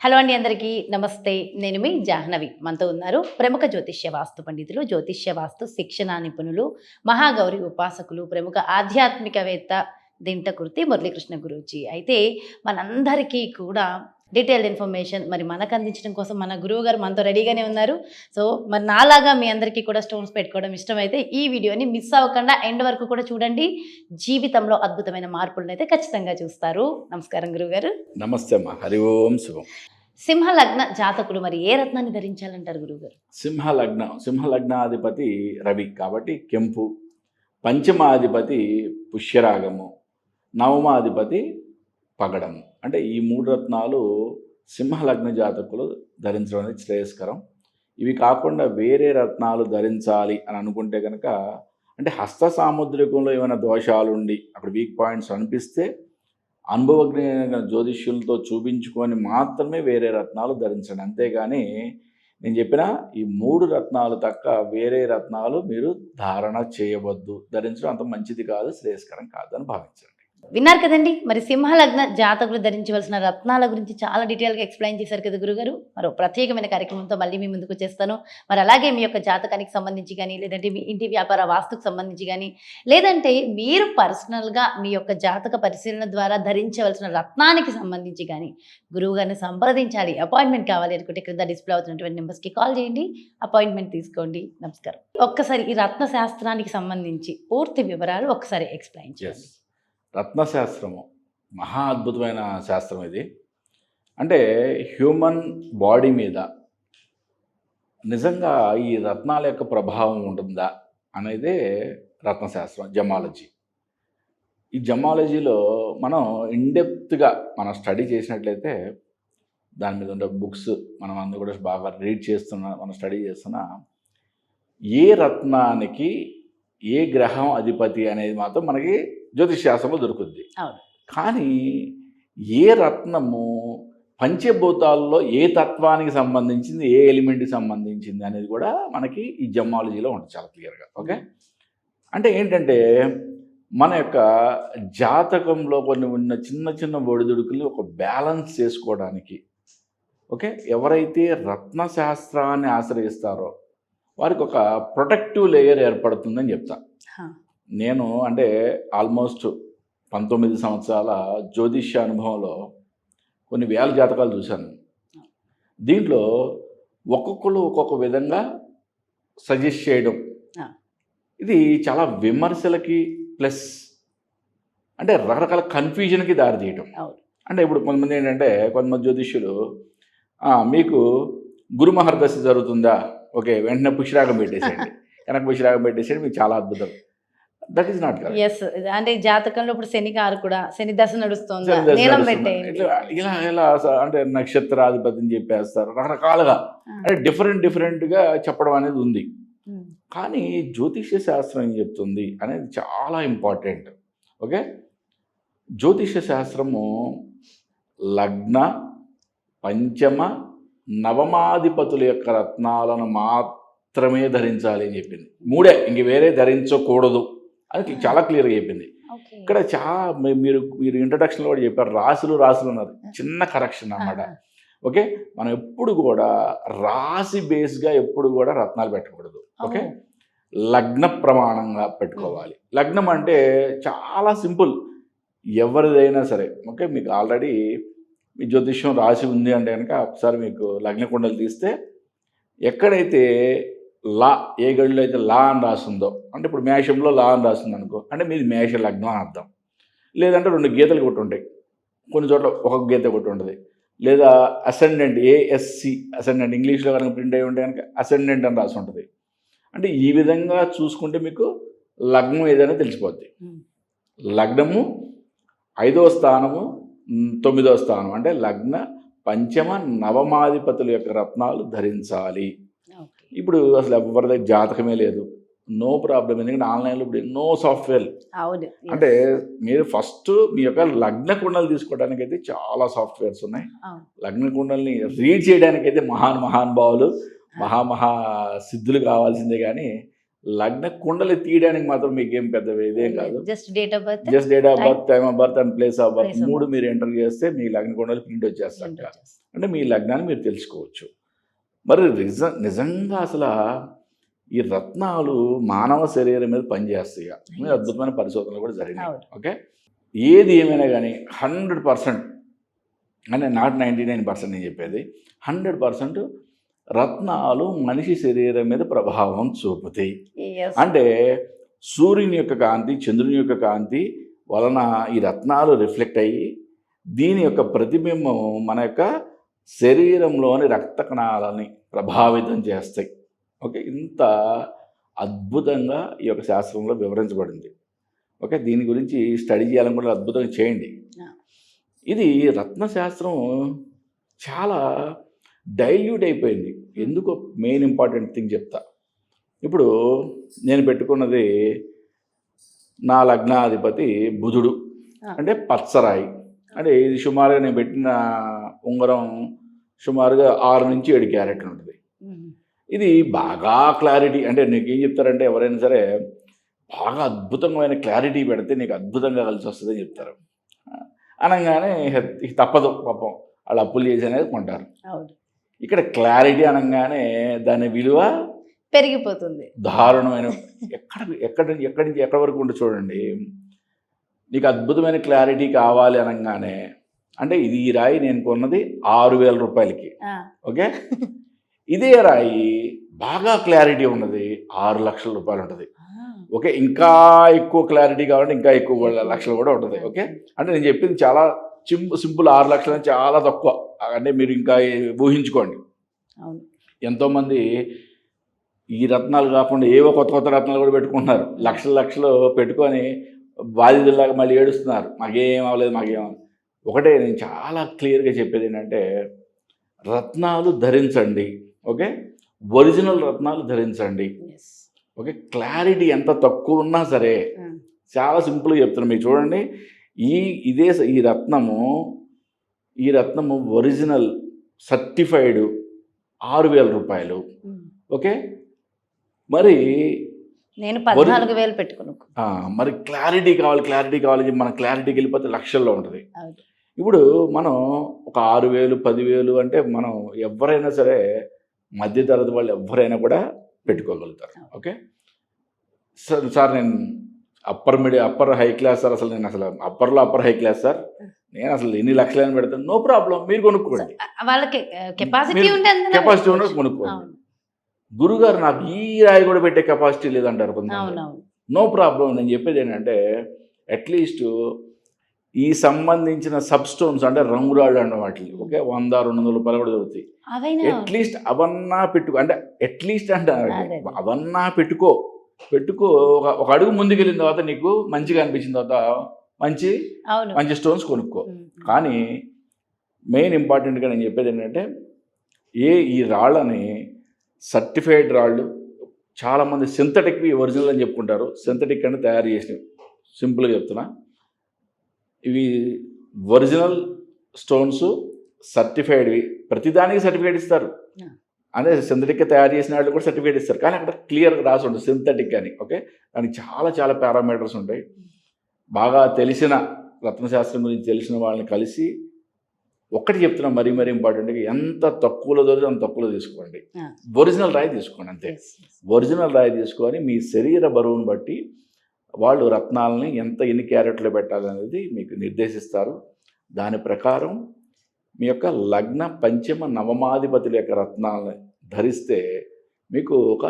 Hello అండి, అందరికీ నమస్తే. నేను మీ జాహ్నవి. మనతో ఉన్నారు ప్రముఖ జ్యోతిష్య వాస్తు పండితులు, జ్యోతిష్య వాస్తు శిక్షణ నిపుణులు, మహాగౌరి ఉపాసకులు, ప్రముఖ ఆధ్యాత్మికవేత్త దింటకుర్తి మురళీకృష్ణ గురూజీ. అయితే మనందరికీ కూడా డీటెయిల్డ్ ఇన్ఫర్మేషన్ మరి మనకు అందించడం కోసం మన గురువు గారు మనతో రెడీగానే ఉన్నారు. సో మరి నాలాగా మీ అందరికీ కూడా స్టోన్స్ పెట్టుకోవడం ఇష్టమైతే ఈ వీడియోని మిస్ అవ్వకుండా ఎండ్ వరకు కూడా చూడండి. జీవితంలో అద్భుతమైన మార్పులను అయితే ఖచ్చితంగా చూస్తారు. నమస్కారం గురువుగారు. నమస్తే అమ్మా. హరి ఓం శుభం. సింహ లగ్న జాతకులు మరి ఏ రత్నాన్ని ధరించాలంటారు గురువుగారు? సింహలగ్నాధిపతి రవి కాబట్టి కెంపు, పంచమాధిపతి పుష్యరాగము, నవమాధిపతి పగడము. అంటే ఈ మూడు రత్నాలు సింహలగ్న జాతకులు ధరించడం అనేది శ్రేయస్కరం. ఇవి కాకుండా వేరే రత్నాలు ధరించాలి అని అనుకుంటే కనుక, అంటే హస్త సాముద్రికంలో ఏమైనా దోషాలు ఉండి అక్కడ వీక్ పాయింట్స్ అనిపిస్తే అనుభవజ్ఞ జ్యోతిష్యులతో చూపించుకొని మాత్రమే వేరే రత్నాలు ధరించండి. అంతేగాని నేను చెప్పిన ఈ మూడు రత్నాలు తక్క వేరే రత్నాలు మీరు ధారణ చేయవద్దు. ధరించడం అంత మంచిది కాదు, శ్రేయస్కరం కాదు అని భావించండి. విన్నారు కదండి, మరి సింహలగ్న జాతకులు ధరించవలసిన రత్నాల గురించి చాలా డీటెయిల్గా ఎక్స్ప్లెయిన్ చేశారు కదా గురుగారు. మరో ప్రత్యేకమైన కార్యక్రమంతో మళ్ళీ మీ ముందుకు వచ్చేస్తాను. మరి అలాగే మీ యొక్క జాతకానికి సంబంధించి కానీ, లేదంటే మీ ఇంటి వ్యాపార వాస్తుకు సంబంధించి కానీ, లేదంటే మీరు పర్సనల్గా మీ యొక్క జాతక పరిశీలన ద్వారా ధరించవలసిన రత్నానికి సంబంధించి కానీ గురువు గారిని సంప్రదించాలి, అపాయింట్మెంట్ కావాలి అనుకుంటే క్రింద డిస్ప్లే అవుతున్నటువంటి నెంబర్స్కి కాల్ చేయండి, అపాయింట్మెంట్ తీసుకోండి. నమస్కారం. ఒక్కసారి ఈ రత్న శాస్త్రానికి సంబంధించి పూర్తి వివరాలు ఒక్కసారి ఎక్స్ప్లెయిన్ చేయండి. రత్నశాస్త్రము మహా అద్భుతమైన శాస్త్రం ఇది. అంటే హ్యూమన్ బాడీ మీద నిజంగా ఈ రత్నాల యొక్క ప్రభావం ఉంటుందా అనేదే రత్నశాస్త్రం, జమాలజీ. ఈ జమాలజీలో మనం ఇన్డెప్త్గా మనం స్టడీ చేసినట్లయితే దాని మీద ఉండే బుక్స్ మనం అందరూ కూడా బాగా రీడ్ చేస్తున్నా, మనం స్టడీ చేస్తున్నా, ఏ రత్నానికి ఏ గ్రహం అధిపతి అనేది మాత్రం మనకి జ్యోతిష్ శాస్త్రంలో దొరుకుద్ది. కానీ ఏ రత్నము పంచభూతాల్లో ఏ తత్వానికి సంబంధించింది, ఏ ఎలిమెంట్కి సంబంధించింది అనేది కూడా మనకి ఈ జమాలజీలో ఉంటుంది చాలా క్లియర్గా. ఓకే, అంటే ఏంటంటే మన యొక్క జాతకంలో కొన్ని ఉన్న చిన్న చిన్న ఒడిదుడుకులు ఒక బ్యాలెన్స్ చేసుకోవడానికి, ఓకే, ఎవరైతే రత్నశాస్త్రాన్ని ఆశ్రయిస్తారో వారికి ఒక ప్రొటెక్టివ్ లేయర్ ఏర్పడుతుందని చెప్తా. నేను అంటే ఆల్మోస్ట్ 19 సంవత్సరాల జ్యోతిష్య అనుభవంలో కొన్ని వేల జాతకాలు చూశాను. దీంట్లో ఒక్కొక్కరు ఒక్కొక్క విధంగా సజెస్ట్ చేయడం, ఇది చాలా విమర్శలకి ప్లస్ అంటే రకరకాల కన్ఫ్యూజన్కి దారితీయటం. అంటే ఇప్పుడు కొంతమంది ఏంటంటే, కొంతమంది జ్యోతిష్యులు మీకు గురుమహర్దశ జరుగుతుందా, ఓకే వెంటనే పుష్యరాగం పెట్టేసేయండి, కనుక పుష్యరాగం పెట్టేసేయండి, మీకు చాలా అద్భుతం. That is not correct. Yes, అంటే జాతకంలో ఇప్పుడు శని గారు కూడా శని దశ నడుస్తుంది, ఇలా అంటే నక్షత్రాధిపతిని చెప్పేస్తారు, రకరకాలుగా అంటే డిఫరెంట్గా చెప్పడం అనేది ఉంది. కానీ జ్యోతిష్య శాస్త్రం ఏం చెప్తుంది అనేది చాలా ఇంపార్టెంట్. ఓకే, జ్యోతిష్య శాస్త్రము లగ్న, పంచమ, నవమాధిపతుల యొక్క రత్నాలను మాత్రమే ధరించాలి అని చెప్పింది. మూడే, ఇంక వేరే ధరించకూడదు అది చాలా క్లియర్గా చెప్పింది. ఇక్కడ మీరు ఇంట్రడక్షన్లో కూడా చెప్పారు, రాసులు ఉన్నారు, చిన్న కరెక్షన్ అన్నమాట. ఓకే, మనం ఎప్పుడు కూడా రాశి బేస్గా ఎప్పుడు కూడా రత్నాలు పెట్టకూడదు. ఓకే, లగ్న ప్రమాణంగా పెట్టుకోవాలి. లగ్నం అంటే చాలా సింపుల్, ఎవరిదైనా సరే. ఓకే, మీకు ఆల్రెడీ మీ జ్యోతిష్యం రాసి ఉంది అంటే కనుక ఒకసారి మీకు లగ్న కుండలు తీస్తే ఎక్కడైతే లా, ఏ గడిలో అయితే లా అని రాస్తుందో, అంటే ఇప్పుడు మేషంలో లా అని రాస్తుంది అనుకో, అంటే మీది మేష లగ్నం అని అర్థం. లేదంటే 2 గీతలు కొట్టి ఉంటాయి, కొన్ని చోట్ల ఒక గీత కొట్టి ఉంటుంది. లేదా అసెండెంట్, ఏఎస్సి అసెండెంట్ ఇంగ్లీష్లో కనుక ప్రింట్ అయ్యి ఉంటే కనుక అసెండెంట్ అని రాసి ఉంటుంది. అంటే ఈ విధంగా చూసుకుంటే మీకు లగ్నం ఏదైనా తెలిసిపోద్ది. లగ్నము 5వ స్థానము, 9వ స్థానం, అంటే లగ్న, పంచమ, నవమాధిపతుల యొక్క రత్నాలు ధరించాలి. ఇప్పుడు అసలు ఎవరి దగ్గర జాతకమే లేదు, నో ప్రాబ్లం. ఎందుకంటే ఆన్లైన్లో ఇప్పుడు ఎన్నో సాఫ్ట్వేర్, అంటే మీరు ఫస్ట్ మీ యొక్క లగ్న కుండలు తీసుకోవడానికి అయితే చాలా సాఫ్ట్వేర్స్ ఉన్నాయి. లగ్న కుండల్ని రీడ్ చేయడానికి అయితే మహానుభావులు, మహా సిద్ధులు కావాల్సిందే. కానీ లగ్న కుండలి తీయడానికి మాత్రం మీకేం పెద్ద ఇదేం కాదు. Just date of birth, just date of birth, time of birth and place of birth Place of 3 birth. మీరు ఎంటర్ చేస్తే మీ లగ్న కుండలి ప్రింట్ వచ్చేస్తాక అంటే మీ లగ్నాన్ని మీరు తెలుసుకోవచ్చు. మరి నిజంగా అసలు ఈ రత్నాలు మానవ శరీరం మీద పనిచేస్తాయి. అద్భుతమైన పరిశోధనలు కూడా జరిగినాయి. ఓకే, ఏది ఏమైనా కానీ 100% అంటే నాట్ 99% నేను చెప్పేది 100% రత్నాలు మనిషి శరీరం మీద ప్రభావం చూపుతాయి. అంటే సూర్యుని యొక్క కాంతి, చంద్రుని యొక్క కాంతి వలన ఈ రత్నాలు రిఫ్లెక్ట్ అయ్యి దీని యొక్క ప్రతిబింబం మన యొక్క శరీరంలోని రక్త కణాలని ప్రభావితం చేస్తాయి. ఓకే, ఇంత అద్భుతంగా ఈ యొక్క శాస్త్రంలో వివరించబడింది. ఓకే, దీని గురించి స్టడీ చేయాలని కూడా అద్భుతంగా చేయండి. ఇది రత్నశాస్త్రం చాలా డైల్యూట్ అయిపోయింది. ఎందుకు మెయిన్ ఇంపార్టెంట్ థింగ్ చెప్తా. ఇప్పుడు నేను పెట్టుకున్నది నా లగ్నాధిపతి బుధుడు, అంటే పచ్చరాయి. అంటే ఇది సుమారుగా నేను పెట్టిన ఉంగరం సుమారుగా 6 నుంచి 7 క్యారెట్లు ఉంటుంది. ఇది బాగా క్లారిటీ, అంటే నీకు ఏం చెప్తారంటే ఎవరైనా సరే బాగా అద్భుతమైన క్లారిటీ పెడితే నీకు అద్భుతంగా కలిసి వస్తుందని చెప్తారు. అనగానే తప్పదు, పాపం వాళ్ళు అప్పులు చేసి అనేది కొంటారు. ఇక్కడ క్లారిటీ అనగానే దాని విలువ పెరిగిపోతుంది. దారుణమైన ఎక్కడి నుంచి ఎక్కడి వరకు ఉంటే చూడండి. నీకు అద్భుతమైన క్లారిటీ కావాలి అనగానే అంటే ఇది ఈ రాయి నేను కొన్నది 6,000 రూపాయలకి. ఓకే, ఇదే రాయి బాగా క్లారిటీ ఉన్నది 6 లక్షల రూపాయలు ఉంటుంది. ఓకే, ఇంకా ఎక్కువ క్లారిటీ కావాలంటే ఇంకా ఎక్కువ లక్షలు కూడా ఉంటుంది. ఓకే, అంటే నేను చెప్పింది చాలా సింపుల్. 6 లక్షలు అని చాలా తక్కువ. అంటే మీరు ఇంకా ఊహించుకోండి. ఎంతోమంది ఈ రత్నాలు కాకుండా ఏవో కొత్త కొత్త రత్నాలు కూడా పెట్టుకుంటున్నారు. లక్షలు పెట్టుకొని బాధితుల్లాగా మళ్ళీ ఏడుస్తున్నారు, మాకేం అవ్వలేదు మాకేం. ఒకటే నేను చాలా క్లియర్గా చెప్పేది ఏంటంటే రత్నాలు ధరించండి. ఓకే, ఒరిజినల్ రత్నాలు ధరించండి. ఓకే, క్లారిటీ ఎంత తక్కువ ఉన్నా సరే చాలా సింపుల్గా చెప్తున్నాను. మీరు చూడండి, ఈ రత్నము ఒరిజినల్ సర్టిఫైడ్ 6,000 రూపాయలు. ఓకే, మరి నేను 14,000 పెట్టుకున్నాను. మరి క్లారిటీ కావాలి మన క్లారిటీకి వెళ్ళిపోతే లక్షల్లో ఉంటుంది. ఇప్పుడు మనం ఒక 6,000 10,000 అంటే మనం ఎవరైనా సరే మధ్యతరగతి వాళ్ళు ఎవరైనా కూడా పెట్టుకోగలుగుతారు. ఓకే సార్ నేను అప్పర్ హై క్లాస్ సార్, అసలు నేను అసలు అప్పర్ హై క్లాస్ సార్, నేను అసలు ఎన్ని లక్షలని పెడతాను, నో ప్రాబ్లం, మీరు కొనుక్కోండి. వాళ్ళకి కెపాసిటీ ఉన్నది కొనుక్కోండి. గురుగారు నాకు ఈ రాయి కూడా పెట్టే కెపాసిటీ లేదంటారు కొంతమంది. No problem. నేను చెప్పేది ఏంటంటే అట్లీస్ట్ ఈ సంబంధించిన సబ్ స్టోన్స్ అంటే రంగురాళ్ళు అన్న వాటికి ఓకే 100-200 రూపాయలు కూడా దొరుకుతాయి. అట్లీస్ట్ అవన్నా అంటే అట్లీస్ట్ అంటే అవన్నా పెట్టుకో ఒక అడుగు ముందుకెళ్ళిన తర్వాత నీకు మంచిగా అనిపించిన తర్వాత మంచి స్టోన్స్ కొనుక్కో. కానీ మెయిన్ ఇంపార్టెంట్గా నేను చెప్పేది ఏంటంటే ఈ రాళ్ళని సర్టిఫైడ్ రాళ్ళు చాలామంది సింథటిక్వి ఒరిజినల్ అని చెప్పుకుంటారు. సింథటిక్ అంటే తయారు చేసినవి. సింపుల్గా చెప్తున్నా, ఇవి ఒరిజినల్ స్టోన్స్ సర్టిఫైడ్వి. ప్రతిదానికి సర్టిఫికేట్ ఇస్తారు. అంటే సింథటిక్గా తయారు చేసిన వాళ్ళు కూడా సర్టిఫికేట్ ఇస్తారు. కానీ అక్కడ క్లియర్గా రాసి ఉంటుంది సింథటిక్ అని. ఓకే, దానికి చాలా పారామీటర్స్ ఉంటాయి. బాగా తెలిసిన రత్నశాస్త్రం గురించి తెలిసిన వాళ్ళని కలిసి ఒక్కటి చెప్తున్నా, మరీ ఇంపార్టెంట్గా ఎంత తక్కువలో దొరికితే అంత తక్కువలో తీసుకోండి. ఒరిజినల్ రాయి తీసుకోండి అంతే. ఒరిజినల్ రాయి తీసుకొని మీ శరీర బరువును బట్టి వాళ్ళు రత్నాలని ఎన్ని క్యారెట్లు పెట్టాలనేది మీకు నిర్దేశిస్తారు. దాని ప్రకారం మీ యొక్క లగ్న పంచమ నవమాధిపతుల యొక్క రత్నాలను ధరిస్తే మీకు ఒక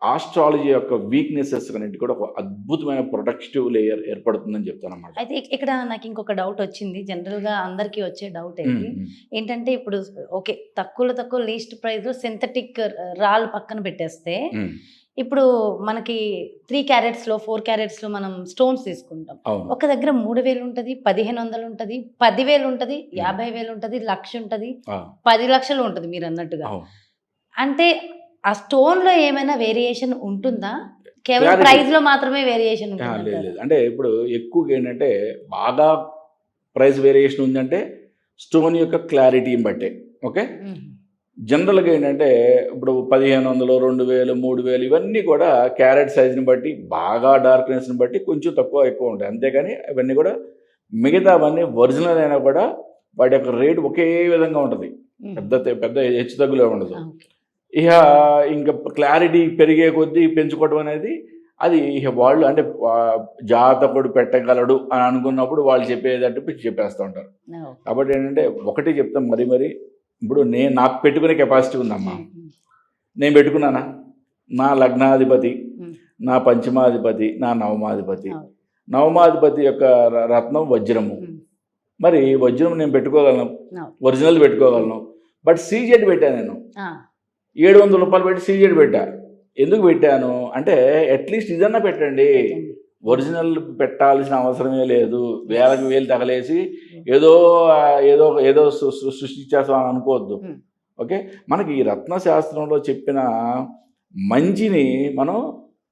ఆస్ట్రాలజీ యొక్క వీక్నెసెస్ అన్నింటి కూడా ఒక అద్భుతమైన ప్రొటెక్టివ్ లేయర్ ఏర్పడుతుందని చెప్తాను అన్నమాట. అయితే ఇక్కడ నాకు ఇంకొక డౌట్ వచ్చింది. జనరల్గా అందరికీ వచ్చే డౌట్ ఏంటంటే ఇప్పుడు ఓకే తక్కువ లీస్ట్ ప్రైస్లో సింథటిక్ రాళ్ళు పక్కన పెట్టేస్తే ఇప్పుడు మనకి 3 క్యారెట్స్లో 4 క్యారెట్స్లో మనం స్టోన్స్ తీసుకుంటాం. ఒక దగ్గర 3,000 ఉంటుంది, 1,500 ఉంటుంది, 10,000 ఉంటుంది, 50,000 ఉంటుంది, 1,00,000 ఉంటుంది, 10 లక్షలు ఉంటుంది మీరు అన్నట్టుగా. అంటే ఆ స్టోన్ లో ఏమైనా వేరియేషన్ ఉంటుందా? కేవలం ప్రైస్ లో మాత్రమే వేరియేషన్ ఉంటుందా? లేదు. అంటే ఇప్పుడు ఎక్కువగా ఏంటంటే బాగా ప్రైస్ వేరియేషన్ ఉందంటే స్టోన్ యొక్క క్లారిటీని బట్టే. ఓకే, జనరల్గా ఏంటంటే ఇప్పుడు 1500, 2000, 3000 ఇవన్నీ కూడా క్యారెట్ సైజుని బట్టి బాగా డార్క్నెస్ని బట్టి కొంచెం తక్కువ ఎక్కువ ఉంటాయి. అంతేగాని అవన్నీ కూడా మిగతావన్నీ ఒరిజినల్ అయినా కూడా వాటి యొక్క రేటు ఒకే విధంగా ఉంటుంది. పెద్ద హెచ్చు తగ్గులే ఉండదు. ఇక ఇంకా క్లారిటీ పెరిగే కొద్దీ పెంచుకోవడం అనేది అది ఇక వాళ్ళు అంటే జాతకుడు పెట్టగలడు అని అనుకున్నప్పుడు వాళ్ళు చెప్పేటట్టు చెప్పేస్తూ ఉంటారు. కాబట్టి ఏంటంటే ఒకటి చెప్తాం మరి ఇప్పుడు నాకు పెట్టుకునే కెపాసిటీ ఉందమ్మా. నేను పెట్టుకున్నానా, నా లగ్నాధిపతి, నా పంచమాధిపతి, నా నవమాధిపతి యొక్క రత్నం వజ్రము. మరి వజ్రం నేను పెట్టుకోగలను, ఒరిజినల్ పెట్టుకోగలను. బట్ సీజెడ్ పెట్టాను నేను, 700 రూపాయలు పెట్టి సీజెడ్ పెట్టా. ఎందుకు పెట్టాను అంటే అట్లీస్ట్ ఇదన్నా పెట్టండి. ఒరిజినల్ పెట్టాల్సిన అవసరమే లేదు. వేలకు వేలు తగలేసి ఏదో ఏదో ఏదో సృష్టించేస్తామని అనుకోవద్దు. ఓకే, మనకి ఈ రత్నశాస్త్రంలో చెప్పిన మంచిని మనం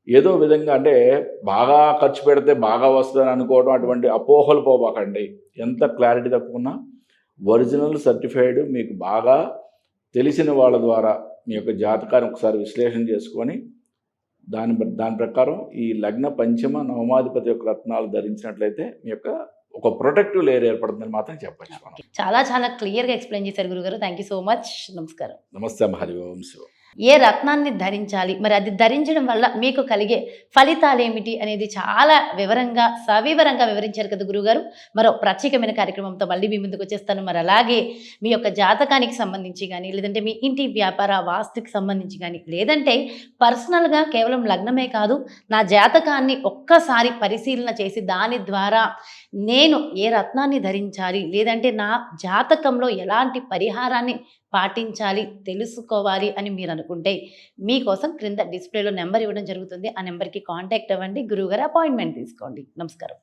ఏదో విధంగా అంటే బాగా ఖర్చు పెడితే బాగా వస్తుందని అనుకోవడం, అటువంటి అపోహలు పోబాకండి. ఎంత క్లారిటీ తప్పుకున్నా ఒరిజినల్ సర్టిఫైడ్ మీకు బాగా తెలిసిన వాళ్ళ ద్వారా మీ యొక్క జాతకాన్ని ఒకసారి విశ్లేషణ చేసుకొని దాని ప్రకారం ఈ లగ్న పంచమ నవమాధిపతి యొక్క రత్నాలు ధరించినట్లయితే మీ యొక్క ఒక ప్రొటెక్టివ్ లేయర్ ఏర్పడుతుందని మాత్రం చెప్పచ్చు. మనం చాలా క్లియర్గా ఎక్స్ప్లెయిన్ చేశారు గురుగారు. Thank you so much. నమస్కారం. నమస్తే. హరి ఓం శివ. ఏ రత్నాన్ని ధరించాలి, మరి అది ధరించడం వల్ల మీకు కలిగే ఫలితాలు ఏమిటి అనేది చాలా సవివరంగా వివరించారు కదా గురుగారు. మరో ప్రత్యేకమైన కార్యక్రమంతో మళ్ళీ మీ ముందుకు వచ్చేస్తాను. మరి అలాగే మీ యొక్క జాతకానికి సంబంధించి కానీ, లేదంటే మీ ఇంటి వ్యాపార వాస్తుకి సంబంధించి కానీ, లేదంటే పర్సనల్గా కేవలం లగ్నమే కాదు, నా జాతకాన్ని ఒక్కసారి పరిశీలన చేసి దాని ద్వారా నేను ఏ రత్నాన్ని ధరించాలి, లేదంటే నా జాతకంలో ఎలాంటి పరిహారాన్ని పాటించాలి, తెలుసుకోవాలి అని మీరు అనుకుంటే మీకోసం క్రింద డిస్ప్లేలో నెంబర్ ఇవ్వడం జరుగుతుంది. ఆ నెంబర్కి కాంటాక్ట్ అవ్వండి. గురువుగారు అపాయింట్మెంట్ తీసుకోండి. నమస్కారం.